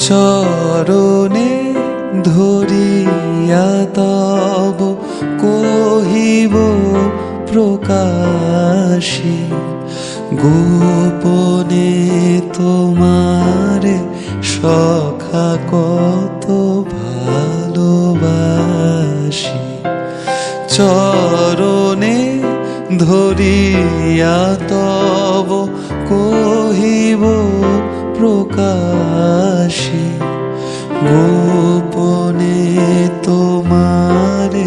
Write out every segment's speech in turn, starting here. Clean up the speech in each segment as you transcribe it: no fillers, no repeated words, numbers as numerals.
চরণে ধরিয়া তব কহিব প্রকাশী, গোপনে তোমারে সখা কত ভালোবাসি। চরণে ধরিয়া তব কহিব প্রকাশী, গোপনে তোমারে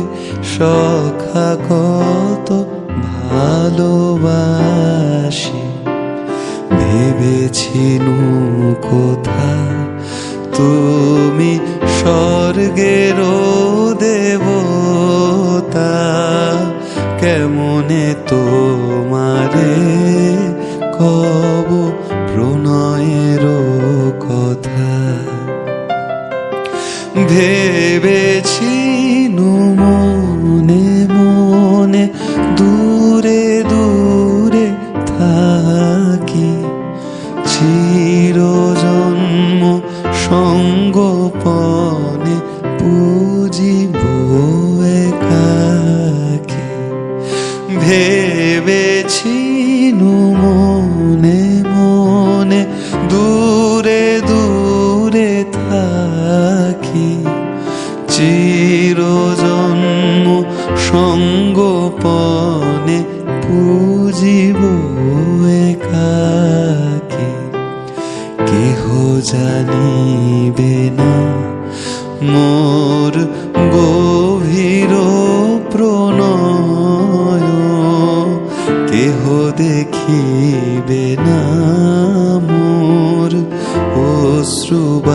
সখা কত ভালোবাসি। ভেবেছিনু কোথা তুমি স্বর্গের দেবতা, কেমনে তোমারে কব প্রণয়ের কথা। ভেবেছিনু মনে মনে দূরে দূরে থাকি, চিরজন্ম সঙ্গোপনে পুজিব একাকী। ভেবেছিনু মনে মনে দূরে দূরে থাকি, চিরজন্ম সঙ্গোপনে পুজিব একাকী। কেহ জানিবে না মোর গভীর প্রণয়, কেহ দেখিবে না মোর অশ্রুবারিচয়।